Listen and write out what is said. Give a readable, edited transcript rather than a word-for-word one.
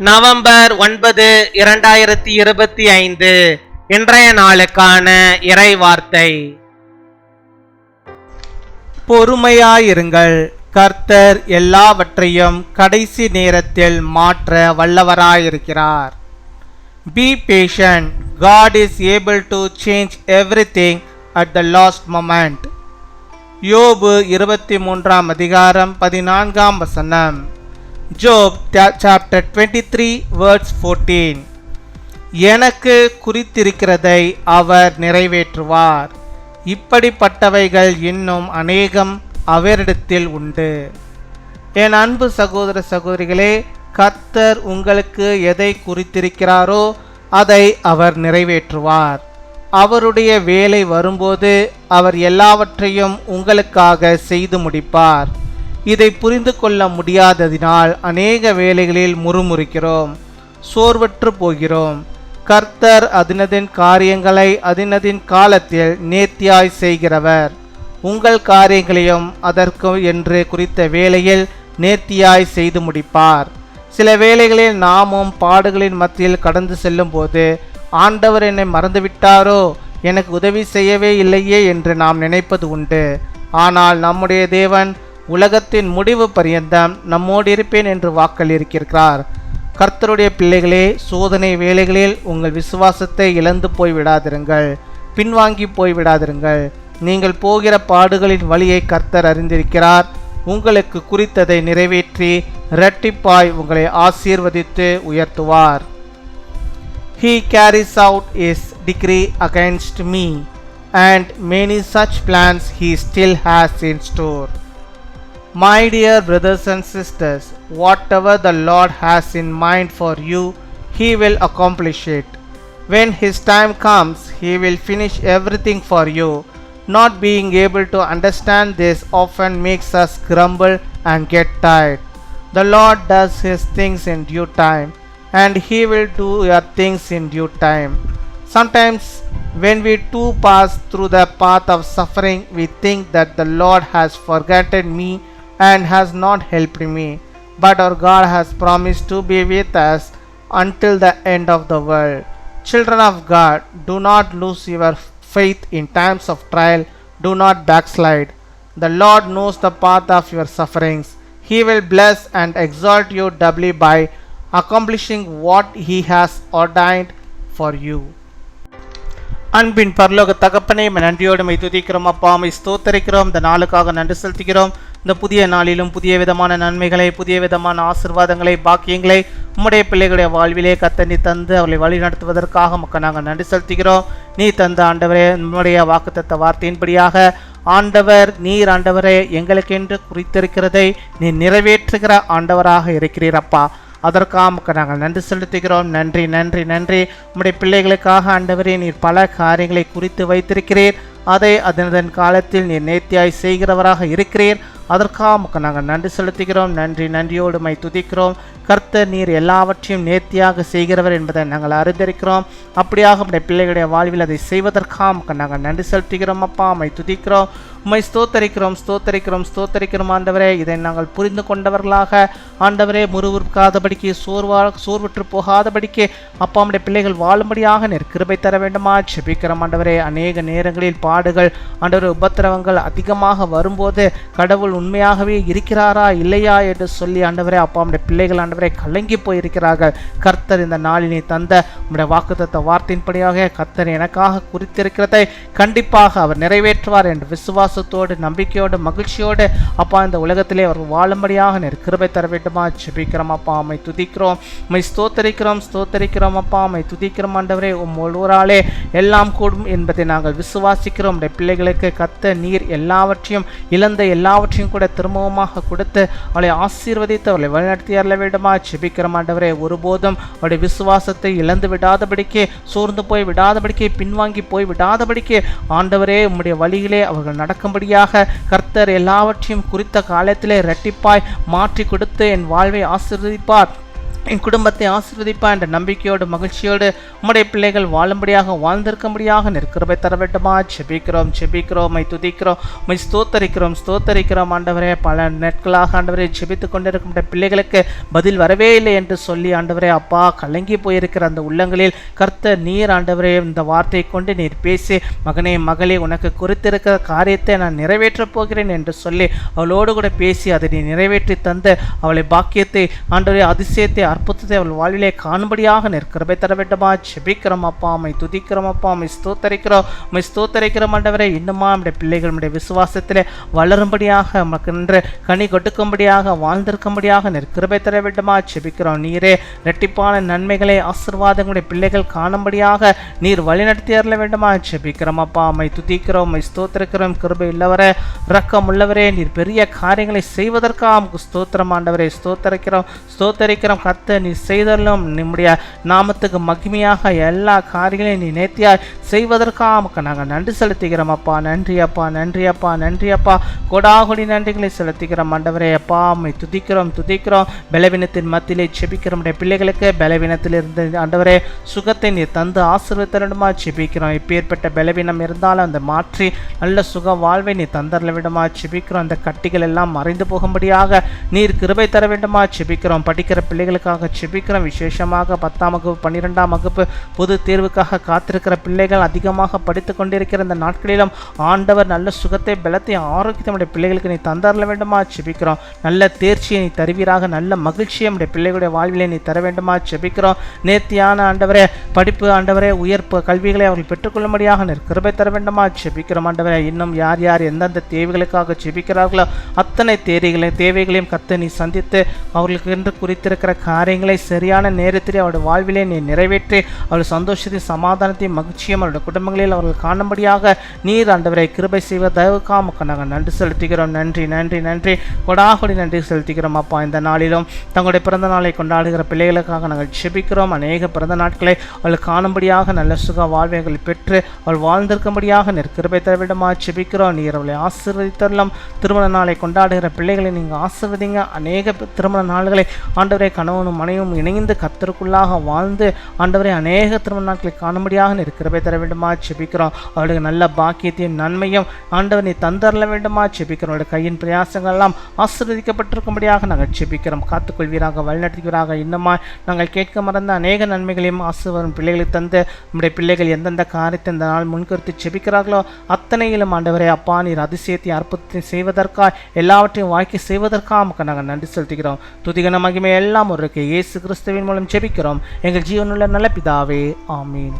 November 9, 2025 இன்றைய நாளுக்கான இறை வார்த்தை. பொறுமையாயிருங்கள், கர்த்தர் எல்லாவற்றையும் கடைசி நேரத்தில் மாற்ற வல்லவராயிருக்கிறார். Be patient, God is able to change everything at the last moment. யோபு 23 அதிகாரம் 14 வசனம். Job chapter 23 verse 14. எனக்கு குறித்திருக்கிறதை அவர் நிறைவேற்றுவார். இப்படிப்பட்டவைகள் இன்னும் அநேகம் அவரிடத்தில் உண்டு. என் அன்பு சகோதர சகோதரிகளே, கர்த்தர் உங்களுக்கு எதை குறித்திருக்கிறாரோ அதை அவர் நிறைவேற்றுவார். அவருடைய வேலை வரும்போது அவர் எல்லாவற்றையும் உங்களுக்காக செய்து முடிப்பார். இதை புரிந்து கொள்ள முடியாததினால் அநேக வேளைகளில் முறுமுறுக்கிறோம், சோர்வற்று போகிறோம். கர்த்தர் அதினதின் காரியங்களை அதினதின் காலத்தில் நேர்த்தியாய் செய்கிறவர். உங்கள் காரியங்களையும் அதற்கு என்று குறித்த வேளையில் நேர்த்தியாய் செய்து முடிப்பார். சில வேளைகளில் நாமும் பாடுகளின் மத்தியில் கடந்து செல்லும் போது ஆண்டவர் என்னை மறந்துவிட்டாரோ, எனக்கு உதவி செய்யவே இல்லையே என்று நாம் நினைப்பது உண்டு. ஆனால் நம்முடைய தேவன் உலகத்தின் முடிவு பரியந்தம் நம்மோடு இருப்பேன் என்று வாக்களித்திருக்கிறார். கர்த்தருடைய பிள்ளைகளே, சோதனை வேளைகளில் உங்கள் விசுவாசத்தை இழந்து போய்விடாதிருங்கள், பின்வாங்கி போய்விடாதிருங்கள். நீங்கள் போகிற பாடுகளின் வழியை கர்த்தர் அறிந்திருக்கிறார். உங்களுக்கு குறித்ததை நிறைவேற்றி இரட்டிப்பாய் உங்களை ஆசீர்வதித்து உயர்த்துவார். He carries out his decree against me, and many such plans he still has in store. My dear brothers and sisters, whatever the Lord has in mind for you, He will accomplish it. When His time comes, He will finish everything for you. Not being able to understand this often makes us grumble and get tired. The Lord does His things in due time, and He will do your things in due time. Sometimes when we too pass through the path of suffering, we think that the Lord has forgotten me and has not helped me. But our God has promised to be with us until the end of the world. Children of God, do not lose your faith in times of trial. Do not backslide. The Lord knows the path of your sufferings. He will bless and exalt you doubly by accomplishing what He has ordained for you. அன்பின் பரலோக தகப்பனே, நன்றியோடு துதிக்கிறோம் அப்பா, ஸ்தோத்தரிக்கிறோம். இந்த நாளுக்காக நன்றி செலுத்துகிறோம். இந்த புதிய நாளிலும் புதிய விதமான நன்மைகளை, புதிய விதமான ஆசீர்வாதங்களை, பாக்கியங்களை உம்முடைய பிள்ளைகளுடைய வாழ்விலே கர்த்தர் நீ தந்து அவர்களை வழி நடத்துவதற்காக மக்கள் நாங்கள் நன்றி செலுத்துகிறோம். நீ தந்த ஆண்டவரே, நம்முடைய வாக்குத்தத்த வார்த்தையின்படியாக ஆண்டவர் நீர் ஆண்டவரே எங்களுக்கென்று குறித்திருக்கிறதை நீ நிறைவேற்றுகிற ஆண்டவராக இருக்கிறீரப்பா. அதற்காக நாங்கள் நன்றி செலுத்துகிறோம். நன்றி நன்றி நன்றி. உம்முடைய பிள்ளைகளுக்காக ஆண்டவரே நீர் பல காரியங்களை குறித்து வைத்திருக்கிறீர். அதை அதன் காலத்தில் நீர் நேர்த்தியாய் செய்கிறவராக இருக்கிறீர். அதற்காக நாங்கள் நன்றி செலுத்துகிறோம். நன்றி நன்றியோடு துதிக்கிறோம். கர்த்தர் நீர் எல்லாவற்றையும் நேர்த்தியாக செய்கிறவர் என்பதை நாங்கள் அறிந்திருக்கிறோம். அப்படியாக உம்முடைய பிள்ளைகளுடைய வாழ்வில் அதை செய்வதற்காக நாங்கள் நன்றி செலுத்துகிறோம் அப்பா. துதிக்கிறோம், உம்மை ஸ்தோத்தரிக்கிறோம் ஸ்தோத்தரிக்கிறோம் ஸ்தோத்தரிக்கிறோம் ஆண்டவரே. இதை நாங்கள் புரிந்து கொண்டவர்களாக ஆண்டவரே முறுமுறுக்காதபடிக்கு, சோர்வுற்று போகாதபடிக்கு அப்பா உம்முடைய பிள்ளைகள் வாழும்படியாக நீர் கிருபை தர வேண்டுமா ஜெபிக்கிறோம் ஆண்டவரே. அநேக நேரங்களில் பாடுகள் ஆண்டவரே, உபத்திரவங்கள் அதிகமாக வரும்போது கடவுள் உண்மையாகவே இருக்கிறாரா இல்லையா என்று சொல்லி ஆண்டவரே அப்பா உம்முடைய பிள்ளைகள் ஆண்டவரே கலங்கி போயிருக்கிறார்கள். கர்த்தர் இந்த நாளில் நீ தந்த உம்முடைய வாக்குத்தத்த வார்த்தையின்படியாக கர்த்தர் எனக்காக குறித்திருக்கிறதை கண்டிப்பாக அவர் நிறைவேற்றுவார் என்ற விசுவாசத்தோடு, நம்பிக்கையோடு, மகிழ்ச்சியோடு அப்பா இந்த உலகத்திலே அவர் வாழும்படியாக நீர் கிருபை தர வேண்டுமா ஜெபிக்கிறோம் அப்பா. உம்மை துதிக்கிறோம், உம்மை ஸ்தோத்தரிக்கிறோம் ஸ்தோத்தரிக்கிறோம் அப்பா. உம்மை துதிக்கிறோம் ஆண்டவரே. ஒருவராலே எல்லாம் கூடும் என்பதை நாங்கள் விசுவாசிக்கிறோம். உம்முடைய பிள்ளைகளுக்கு கர்த்தர் நீர் எல்லாவற்றையும் இழந்த எல்லாவற்றையும் கூட திரும்பமாக கொடுத்து அவளை ஆசீர்வதித்து அவளை வழிநடத்தி அருள வேண்டுமா ஜெபிக்கிறோம் ஆண்டவரே. ஒருபோதும் அவருடைய விசுவாசத்தை இழந்து விடாதபடிக்கு, சோர்ந்து போய் விடாதபடிக்கு, பின்வாங்கி போய் விடாதபடிக்கு ஆண்டவரே உம்முடைய வழியிலே அவர்கள் நடக்கும்படியாக கர்த்தர் எல்லாவற்றையும் குறித்த காலத்திலே இரட்டிப்பாய் மாற்றி கொடுத்து என் வாழ்வை ஆசீர்வதிப்பார். என் குடும்பத்தை ஆசீர்வதிப்பா என்ற நம்பிக்கையோடு மகிழ்ச்சியோடு உம்முடைய பிள்ளைகள் வாழும்படியாக வாழ்ந்திருக்கும்படியாக நிற்கிறபை தர வேண்டுமா செபிக்கிறோம் மை துதிக்கிறோம் மை ஸ்தோத்தரிக்கிறோம் ஆண்டவரே. பல நாட்களாக ஆண்டவரே செபித்து கொண்டிருக்கும் பிள்ளைகளுக்கு பதில் வரவே இல்லை என்று சொல்லி ஆண்டவரே அப்பா கலங்கி போயிருக்கிற அந்த உள்ளங்களில் கர்த்தர் நீர் ஆண்டவரே இந்த வார்த்தை கொண்டு நீர் பேசி மகனே மகளே உனக்கு குறித்திருக்கிற காரியத்தை நான் நிறைவேற்றப் போகிறேன் என்று சொல்லி அவளோடு கூட பேசி அதை நீ நிறைவேற்றி தந்து அவளை பாக்கியத்தை ஆண்டவரே அதிசயத்தை அற்புதத்தை அவள் வாழ்விலே காணும்படியாக நிற்கிறபை தர வேண்டுமா செபிக்கிறோம் அப்பா. மை துதிக்கிறோம் அப்பா. மை ஸ்தோத்தரிக்கிறோம் ஆண்டவரே. இன்னுமா நம்முடைய பிள்ளைகள் நம்முடைய விசுவாசத்திலே வளரும்படியாக நமக்கு கனி கொடுக்கும்படியாக வாழ்ந்திருக்கும்படியாக நிற்கிறபை தர வேண்டுமா செபிக்கிறோம். நீரே இரட்டிப்பான நன்மைகளை ஆசீர்வாதங்களுடைய பிள்ளைகள் காணும்படியாக நீர் வழிநடத்தி அருள வேண்டுமா செபிக்கிறோம் அப்பா. மை துதிக்கிறோம் மை ஸ்தோத்தரிக்கிறோம். கிருபை உள்ளவரே இரக்கம் உள்ளவரே நீர் பெரிய காரியங்களை செய்வதற்காக ஸ்தோத்திரம் ஆண்டவரே. ஸ்தோத்தரிக்கிறோம் கர்த்தர் நீ செய்தலும் நம்முடைய நாமத்துக்கு மகிமையாக எல்லா காரியங்களையும் நீ நேர்த்தியாய் செய்வதற்காக நாங்கள் நன்றி செலுத்துகிறோம் அப்பா. நன்றி அப்பா. கொடாகொடி நன்றிகளை செலுத்துகிறோம் ஆண்டவரே அப்பா. அம்மை துதிக்கிறோம் பலவீனத்தின் மத்தியிலே செபிக்கிறோம் பிள்ளைகளுக்கு பலவீனத்தில் இருந்து ஆண்டவரே சுகத்தை நீ தந்து ஆசீர்வதிடமா செபிக்கிறோம். இப்பேற்பட்ட பலவீனம் இருந்தாலும் அந்த மாற்றி நல்ல சுக வாழ்வை நீ தந்தரல விடமா செபிக்கிறோம். அந்த கட்டிகள் எல்லாம் மறைந்து போகும்படியாக நீர் கிருபை தர வேண்டுமா செபிக்கிறோம். படிக்கிற பிள்ளைகளுக்காக செபிக்கிறோம். விசேஷமாக 10ஆம் வகுப்பு 12ஆம் வகுப்பு பொது தேர்வுக்காக காத்திருக்கிற பிள்ளைகள் அதிகமாக படித்து கொண்டிருக்கிற இந்த நாட்களிலும் ஆண்டவர் நல்ல சுகத்தை பலத்தை ஆரோக்கியத்தை நம்முடைய பிள்ளைகளுக்கு நீ தந்தரல வேண்டுமா செபிக்கிறோம். நல்ல தேர்ச்சியை நீ தருவீராக. நல்ல மகிழ்ச்சியை நம்முடைய பிள்ளைகளுடைய வாழ்விலே நீ தர வேண்டுமா செபிக்கிறோம். நேர்த்தியான ஆண்டவரே படிப்பு ஆண்டவரே உயர்ப்பு கல்விகளை அவர்கள் பெற்றுக்கொள்ளும்படியாக கிருபை தர வேண்டுமா செபிக்கிறோம் ஆண்டவரே. இன்னும் யார் யார் எந்தெந்த தேவைகளுக்காக செபிக்கிறார்களோ அத்தனை தேவைகளையும் கர்த்தர் நீ சந்தித்து அவர்களுக்கு என்று குறித்திருக்கிற காரியங்களை சரியான நேரத்திலே அவருடைய வாழ்விலே நீ நிறைவேற்றி அவருடைய சந்தோஷத்தையும் சமாதானத்தையும் மகிழ்ச்சியும் அவருடைய குடும்பங்களில் அவர்கள் காணும்படியாக நீர் ஆண்டவரை கிருபை செய்வ தயவுக்காக நாங்கள் நன்றி செலுத்துகிறோம். நன்றி கொடாகொடி நன்றி செலுத்துகிறோம் அப்பா. இந்த நாளிலும் தங்களுடைய பிறந்த நாளை கொண்டாடுகிற பிள்ளைகளுக்காக நாங்கள் செபிக்கிறோம். அநேக பிறந்த நாட்களை அவள் காணும்படியாக நல்ல சுக வாழ்வைகளை பெற்று அவள் வாழ்ந்திருக்கும்படியாக கிருபை தர வேண்டுமா செபிக்கிறோம். நீர் அவளை ஆசீர்வதித்தரலாம். திருமண நாளை கொண்டாடுகிற பிள்ளைகளை நீங்கள் ஆசீர்வதிங்க. அநேக திருமண நாள்களை ஆண்டவரை கணவனும் மனைவும் இணைந்து கர்த்தருக்குள்ளாக வாழ்ந்து ஆண்டவரை அநேக திருமண நாட்களை காணும்படியாக கிருபை தர வேண்டுமா செபிக்கிறோம். அவளுக்கு நல்ல பாக்கியத்தையும் நன்மையும் ஆண்டவர் நீ தந்தரல வேண்டுமா செபிக்கிறோம். அவருடைய கையின் பிரயாசங்கள் எல்லாம் ஆசீர்வதிக்கப்பட்டிருக்கும்படியாக நாங்கள் செபிக்கிறோம். காத்துக்கொள்வீராக வழிநடத்துவீராக. இன்னுமா நாங்கள் கேட்க மறந்த அநேக நன்மைகளையும் ஆசீர்வாதம் பிள்ளைகளுக்கு தந்து நம்முடைய பிள்ளைகள் எந்தெந்த காரியத்தை இந்த நாள் முன்கருத்து செபிக்கிறார்களோ அத்தனையிலும் ஆண்டவரே அப்பா நீர் அதிசயத்தை அற்புதத்தை செய்வதற்காக எல்லாவற்றையும் வாக்கி செய்வதற்காக நாங்கள் நன்றி செலுத்துகிறோம். துதிகன மகிமை எல்லாம் ஒரு இயேசு கிறிஸ்துவின் மூலம் ஜெபிக்கிறோம் எங்கள் ஜீவனுள்ள நல்ல பிதாவே, ஆமீன்.